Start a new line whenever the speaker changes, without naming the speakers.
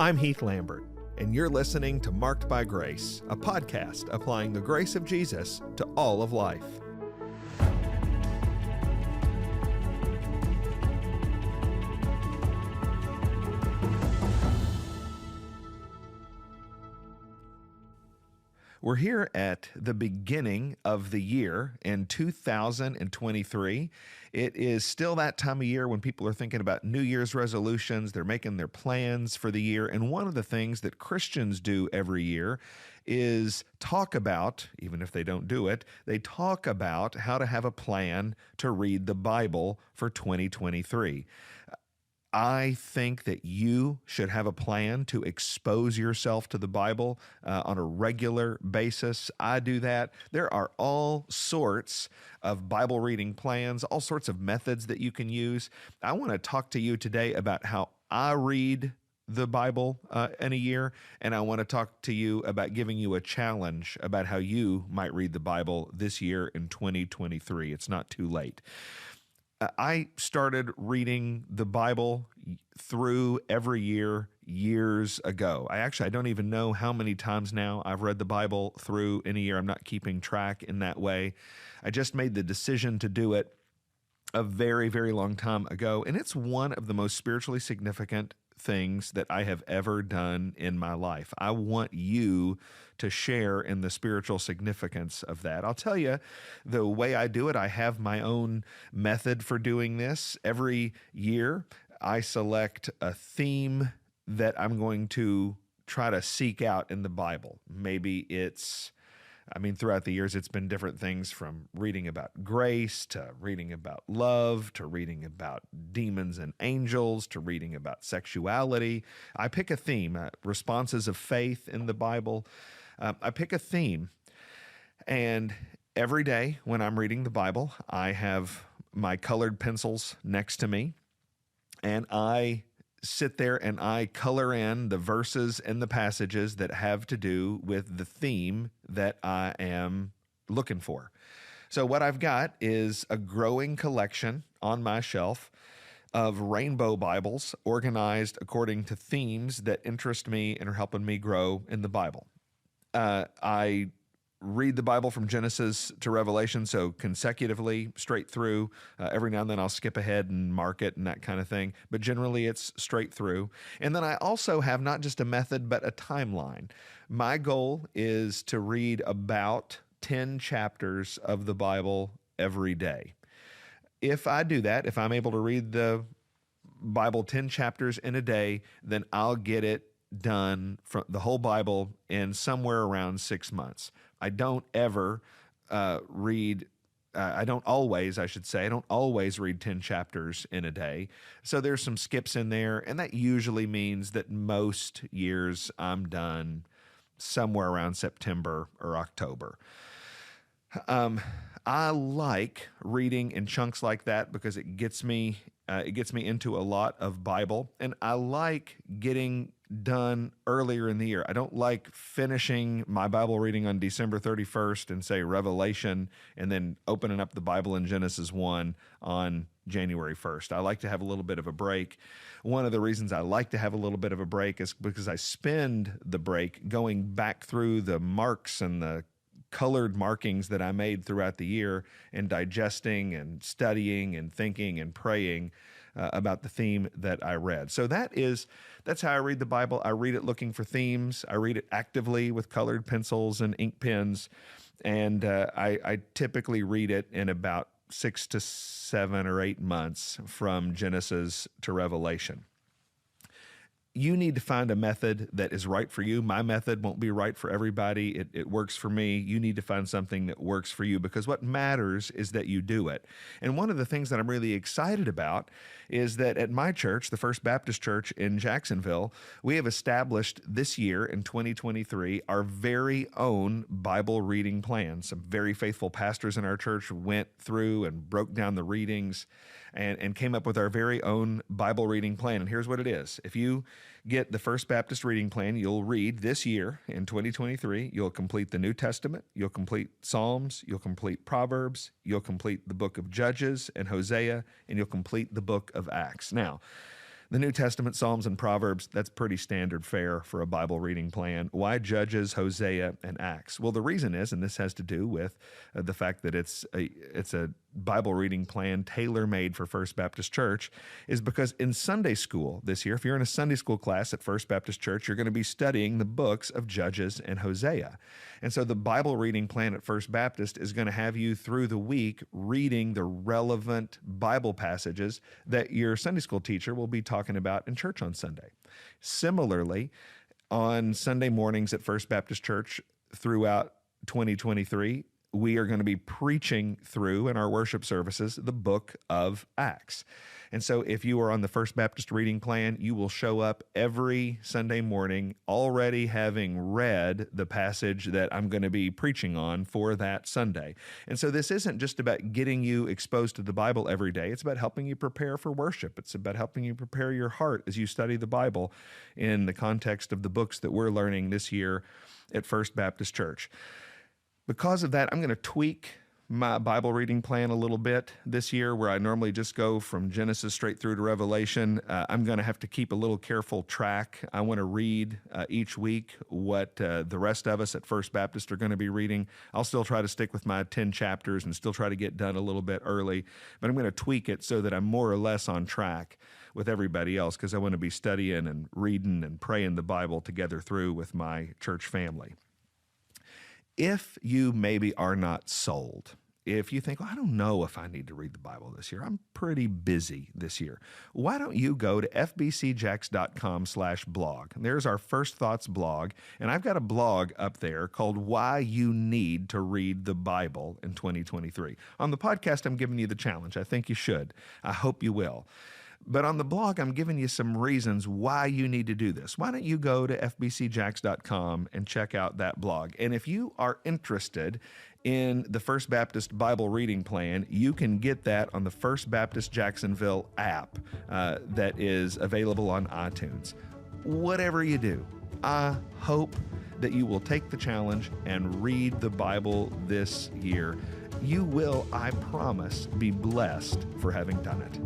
I'm Heath Lambert, and you're listening to Marked by Grace, a podcast applying the grace of Jesus to all of life. We're here at the beginning of the year in 2023. It is still that time of year when people are thinking about New Year's resolutions. They're making their plans for the year. And one of the things that Christians do every year is talk about, even if they don't do it, they talk about how to have a plan to read the Bible for 2023. I think that you should have a plan to expose yourself to the Bible on a regular basis. I do that. There are all sorts of Bible reading plans, all sorts of methods that you can use. I want to talk to you today about how I read the Bible in a year, and I want to talk to you about giving you a challenge about how you might read the Bible this year in 2023. It's not too late. I started reading the Bible through every year years ago. I don't even know how many times now I've read the Bible through in a year. I'm not keeping track in that way. I just made the decision to do it a very, very long time ago, and it's one of the most spiritually significant things that I have ever done in my life. I want you to share in the spiritual significance of that. I'll tell you the way I do it. I have my own method for doing this. Every year, I select a theme that I'm going to try to seek out in the Bible. Maybe throughout the years, it's been different things from reading about grace to reading about love to reading about demons and angels to reading about sexuality. I pick a theme, responses of faith in the Bible. I pick a theme, and every day when I'm reading the Bible, I have my colored pencils next to me, and I sit there and I color in the verses and the passages that have to do with the theme that I am looking for. So what I've got is a growing collection on my shelf of rainbow Bibles organized according to themes that interest me and are helping me grow in the Bible. I read the Bible from Genesis to Revelation, so consecutively, straight through. Every now and then I'll skip ahead and mark it and that kind of thing, but generally it's straight through. And then I also have not just a method, but a timeline. My goal is to read about 10 chapters of the Bible every day. If I do that, if I'm able to read the Bible 10 chapters in a day, then I'll get it done from the whole Bible in somewhere around 6 months. I don't always read 10 chapters in a day. So there's some skips in there, and that usually means that most years I'm done somewhere around September or October. I like reading in chunks like that because it gets me into a lot of Bible, and I like getting done earlier in the year. I don't like finishing my Bible reading on December 31st and say Revelation and then opening up the Bible in Genesis 1 on January 1st. I like to have a little bit of a break. One of the reasons I like to have a little bit of a break is because I spend the break going back through the marks and the colored markings that I made throughout the year and digesting and studying and thinking and praying about the theme that I read. So that's how I read the Bible. I read it looking for themes. I read it actively with colored pencils and ink pens. And I typically read it in about 6 to 7 or 8 months from Genesis to Revelation. You need to find a method that is right for you. My method won't be right for everybody. It works for me. You need to find something that works for you, because what matters is that you do it. And one of the things that I'm really excited about is that at my church, the First Baptist Church in Jacksonville, we have established this year in 2023 our very own Bible reading plan. Some very faithful pastors in our church went through and broke down the readings and came up with our very own Bible reading plan. And here's what it is. If you get the First Baptist reading plan, you'll read this year in 2023, you'll complete the New Testament, you'll complete Psalms, you'll complete Proverbs, you'll complete the book of Judges and Hosea, and you'll complete the book of Acts. Now, The New Testament, Psalms, and Proverbs, that's pretty standard fare for a Bible reading plan. Why Judges, Hosea, and Acts? Well, the reason is, and this has to do with the fact that it's a Bible reading plan tailor-made for First Baptist Church, is because in Sunday school this year, if you're in a Sunday school class at First Baptist Church, you're going to be studying the books of Judges and Hosea. And so the Bible reading plan at First Baptist is going to have you through the week reading the relevant Bible passages that your Sunday school teacher will be talking about in church on Sunday. Similarly, on Sunday mornings at First Baptist Church throughout 2023, we are going to be preaching through in our worship services the book of Acts. And so if you are on the First Baptist reading plan, you will show up every Sunday morning already having read the passage that I'm going to be preaching on for that Sunday. And so this isn't just about getting you exposed to the Bible every day. It's about helping you prepare for worship. It's about helping you prepare your heart as you study the Bible in the context of the books that we're learning this year at First Baptist Church. Because of that, I'm going to tweak my Bible reading plan a little bit this year, where I normally just go from Genesis straight through to Revelation. I'm going to have to keep a little careful track. I want to read each week what the rest of us at First Baptist are going to be reading. I'll still try to stick with my 10 chapters and still try to get done a little bit early, but I'm going to tweak it so that I'm more or less on track with everybody else, because I want to be studying and reading and praying the Bible together through with my church family. If you maybe are not sold, if you think, well, I don't know if I need to read the Bible this year, I'm pretty busy this year, why don't you go to fbcjacks.com/blog? There's our First Thoughts blog, and I've got a blog up there called Why You Need to Read the Bible in 2023. On the podcast, I'm giving you the challenge. I think you should. I hope you will. But on the blog, I'm giving you some reasons why you need to do this. Why don't you go to fbcjacks.com and check out that blog? And if you are interested in the First Baptist Bible reading plan, you can get that on the First Baptist Jacksonville app that is available on iTunes. Whatever you do, I hope that you will take the challenge and read the Bible this year. You will, I promise, be blessed for having done it.